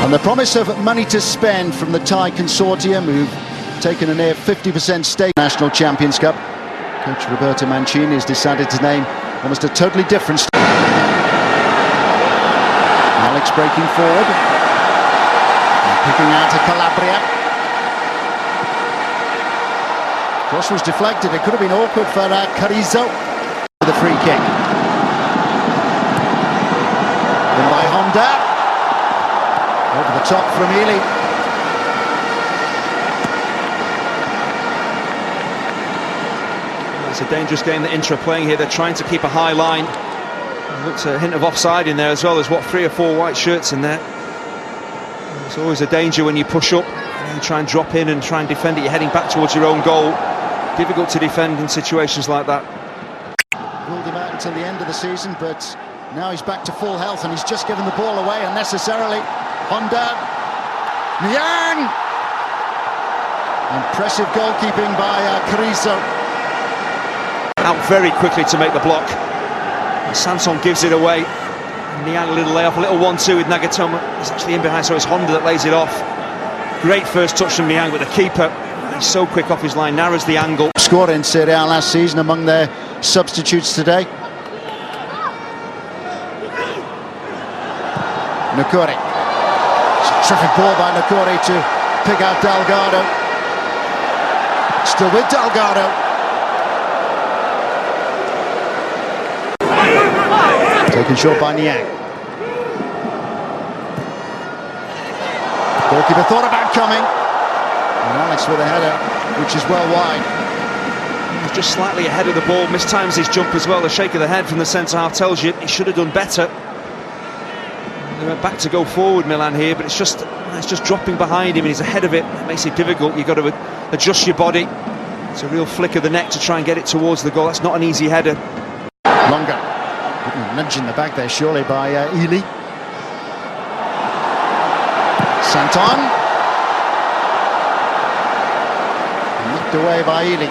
And the promise of money to spend from the Thai consortium, who've taken a near 50% stake in the National Champions Cup. Coach Roberto Mancini has decided to name almost a totally different style. Alex breaking forward, and picking out to Calabria. Cross was deflected. It could have been awkward for Carrizo with a free kick. Then by Honda. Over the top from Ely. It's a dangerous game that Inter are playing here. They're trying to keep a high line. Looks a hint of offside in there as well. There's what, 3 or 4 white shirts in there. It's always a danger when you push up and you try and drop in and try and defend it. You're heading back towards your own goal. Difficult to defend in situations like that. Ruled him out until the end of the season, but now he's back to full health and he's just given the ball away unnecessarily. Honda, Niang! Impressive goalkeeping by Carrizo. Out very quickly to make the block. Sanson gives it away. Niang a little layoff, a little 1-2 with Nagatomo. He's actually in behind, so it's Honda that lays it off. Great first touch from Niang, but the keeper, he's so quick off his line, narrows the angle. Scored in Serie A last season among their substitutes today. Nukuri. Terrific ball by Nukuri to pick out Delgado. Still with Delgado. Taken short by Niang. Goalkeeper thought about coming. And Alex with a header, which is well wide. He's just slightly ahead of the ball, mistimes his jump as well. The shake of the head from the centre-half tells you he should have done better. They went back to go forward, Milan here, but it's just dropping behind him and he's ahead of it. It makes it difficult. You've got to adjust your body. It's a real flick of the neck to try and get it towards the goal. That's not an easy header. Longer. Nudge in the back there, surely, by Ely. Santon. Knocked away by Ely.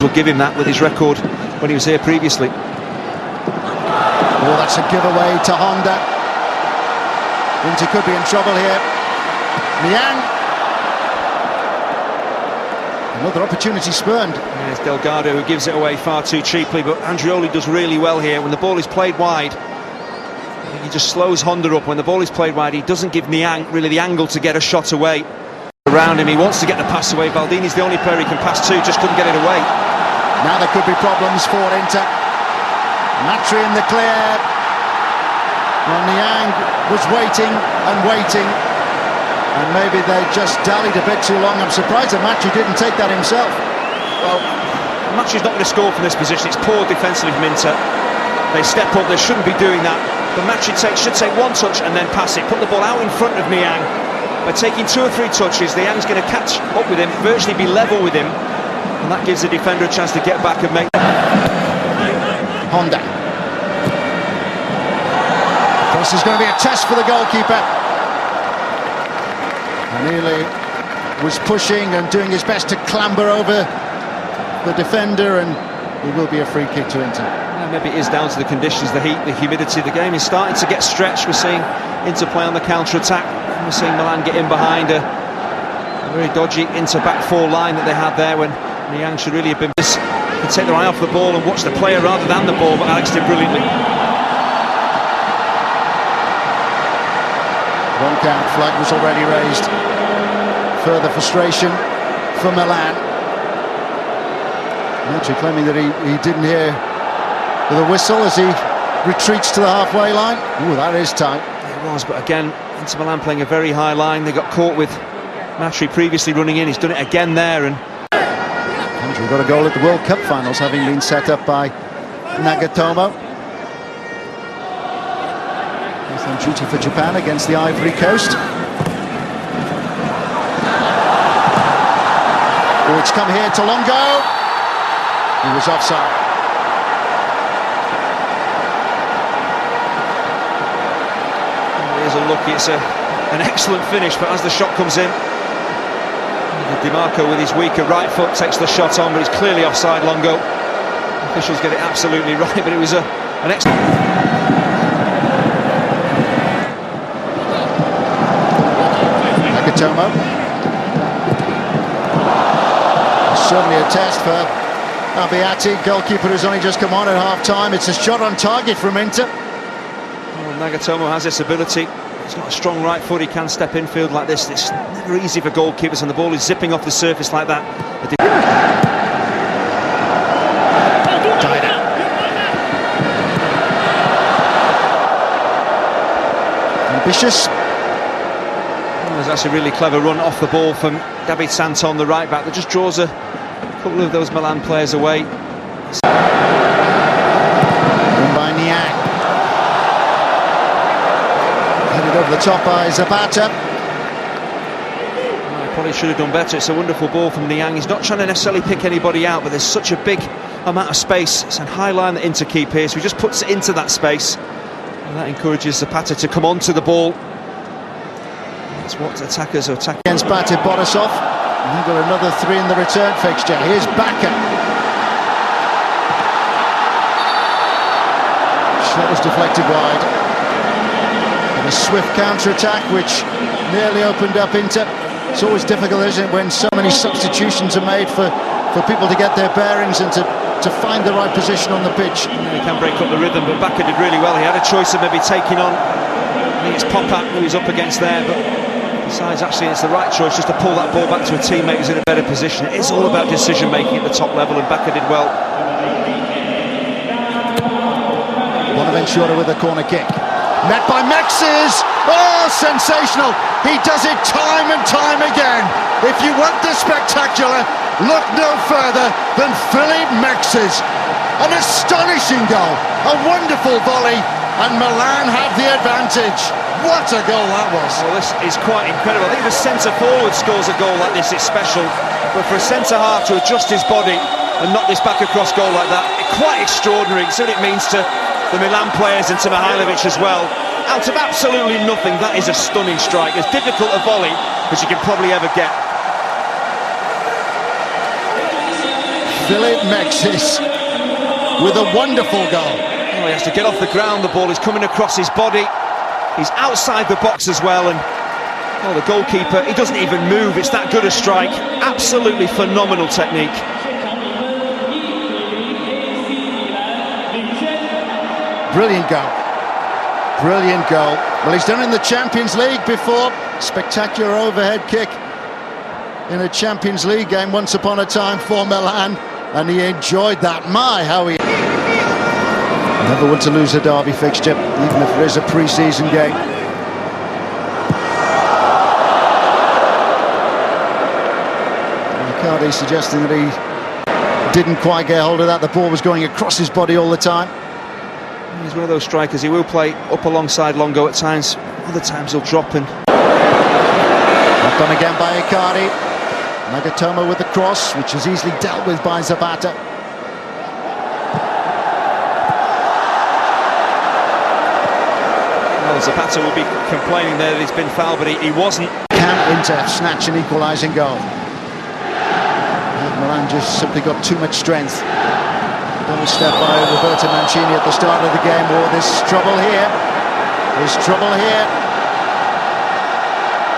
We'll give him that with his record when he was here previously. Oh, that's a giveaway to Honda. Inter could be in trouble here. Niang. Another opportunity spurned. There's Delgado who gives it away far too cheaply, but Andrioli does really well here. When the ball is played wide, he just slows Honda up. When the ball is played wide, he doesn't give Niang really the angle to get a shot away. Around him, he wants to get the pass away. Baldini's the only player he can pass to, just couldn't get it away. Now there could be problems for Inter. Matri in the clear. Well, Niang was waiting and waiting, and maybe they just dallied a bit too long. I'm surprised that Matri didn't take that himself. Well, Matri's not going to score from this position. It's poor defensively from Inter. They step up, they shouldn't be doing that. But Matri should take one touch and then pass it. Put the ball out in front of Niang. By taking 2 or 3 touches, Niang's going to catch up with him, virtually be level with him, and that gives the defender a chance to get back and make... Honda. This is going to be a test for the goalkeeper. And Ely was pushing and doing his best to clamber over the defender, and it will be a free kick to Inter. Maybe it is down to the conditions, the heat, the humidity. The game is starting to get stretched. We're seeing Inter play on the counter-attack. We're seeing Milan get in behind a very dodgy Inter back 4 line that they had there, when Niang should really have been... Could take their eye off the ball and watch the player rather than the ball, but Alex did brilliantly. One count, flag was already raised. Further frustration for Milan. Matri claiming that he didn't hear the whistle as he retreats to the halfway line. Ooh, that is tight. It was, but again, Inter Milan playing a very high line. They got caught with Matri previously running in. He's done it again there. And Andrew got a goal at the World Cup finals, having been set up by Nagatomo. He's on duty for Japan against the Ivory Coast. Oh, it's come here to Longo. He was offside. Here's a look. It's an excellent finish, but as the shot comes in, DiMarco with his weaker right foot takes the shot on, but he's clearly offside. Longo. Officials get it absolutely right, but it was an excellent... Nagatomo. Certainly a test for Abbiati, goalkeeper who's only just come on at half-time. It's a shot on target from Inter. Well, Nagatomo has this ability. He's got a strong right foot, he can step infield like this. It's never easy for goalkeepers, and the ball is zipping off the surface like that. Ambitious. There's actually a really clever run off the ball from David Santon, the right back, that just draws a couple of those Milan players away. Won by Niang. Headed over the top by Zapata. Well, he probably should have done better. It's a wonderful ball from Niang. He's not trying to necessarily pick anybody out, but there's such a big amount of space. It's a high line that Inter keep here, so he just puts it into that space. And that encourages Zapata to come onto the ball. That's what attackers are attacking. Against Bate Borisov. And we've got another 3 in the return fixture. Here's Baka. Shot was deflected wide. And a swift counter-attack which nearly opened up Inter. It's always difficult, isn't it, when so many substitutions are made for people to get their bearings and to find the right position on the pitch. Yeah, he can break up the rhythm, but Baka did really well. He had a choice of maybe taking on, I think it's Popat who he's up against there, but besides, actually it's the right choice just to pull that ball back to a teammate who's in a better position. It is all about decision making at the top level, and Baka did well. Bonaventura with a corner kick. Met by Mexes! Oh, sensational! He does it time and time again. If you want the spectacular, look no further than Philippe Mexes. An astonishing goal, a wonderful volley, and Milan have the advantage. What a goal that was! Well, this is quite incredible. I think if a centre-forward scores a goal like this, it's special. But for a centre-half to adjust his body and knock this back across goal like that, quite extraordinary. See what it means to the Milan players and to Mihajlovic as well. Out of absolutely nothing, that is a stunning strike. As difficult a volley as you can probably ever get. Philippe Mexes with a wonderful goal. Oh, he has to get off the ground, the ball is coming across his body. He's outside the box as well, and the goalkeeper, he doesn't even move. It's that good a strike. Absolutely phenomenal technique. Brilliant goal. Brilliant goal. Well, he's done it in the Champions League before. Spectacular overhead kick in a Champions League game once upon a time for Milan, and he enjoyed that. My, how he... Never want to lose a derby fixture, even if there is a pre-season game. Icardi suggesting that he didn't quite get hold of that. The ball was going across his body all the time. He's one of those strikers, he will play up alongside Longo at times, other times he'll drop in. Not done again by Icardi. Nagatomo with the cross, which is easily dealt with by Zapata. Well, Zapata will be complaining there that he's been fouled, but he wasn't. Can Inter snatch an equalising goal? Milan just simply got too much strength. Double step by Roberto Mancini at the start of the game. Oh, there's trouble here. There's trouble here.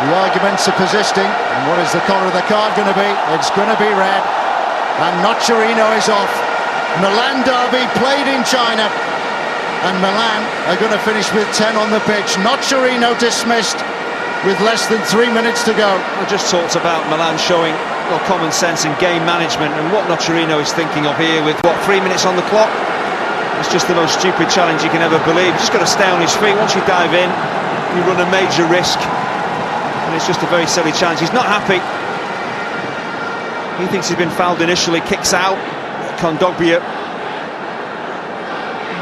The arguments are persisting. And what is the colour of the card going to be? It's going to be red. And Nocerino is off. Milan derby played in China. And Milan are going to finish with 10 on the pitch. Nocerino dismissed with less than 3 minutes to go. I just talked about Milan showing common sense and game management, and what Nocerino is thinking of here with, 3 minutes on the clock? It's just the most stupid challenge you can ever believe. You've just got to stay on his feet. Once you dive in, you run a major risk, and it's just a very silly challenge. He's not happy. He thinks he's been fouled initially, kicks out. Kondogbia.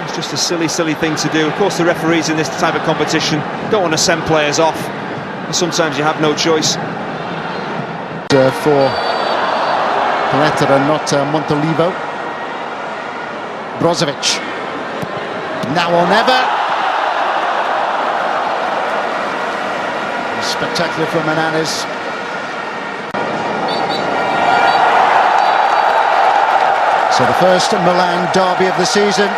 It's just a silly thing to do. Of course, the referees in this type of competition don't want to send players off, but sometimes you have no choice. For Paletta and not Montolivo. Brozovic. Now or never. Spectacular from Hernandez. So the first Milan derby of the season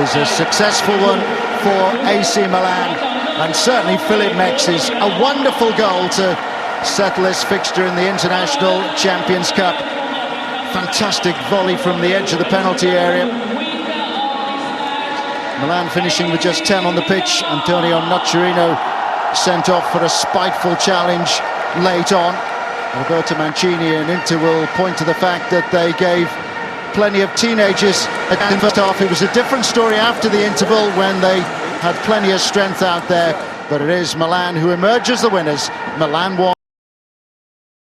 is a successful one for AC Milan. And certainly Philip Mex's a wonderful goal to settle this fixture in the International Champions Cup. Fantastic volley from the edge of the penalty area. Milan finishing with just 10 on the pitch. Antonio Nocerino sent off for a spiteful challenge late on. Roberto Mancini and Inter will point to the fact that they gave plenty of teenagers in the first half. It was a different story after the interval when they had plenty of strength out there, but it is Milan who emerge as the winners. Milan won.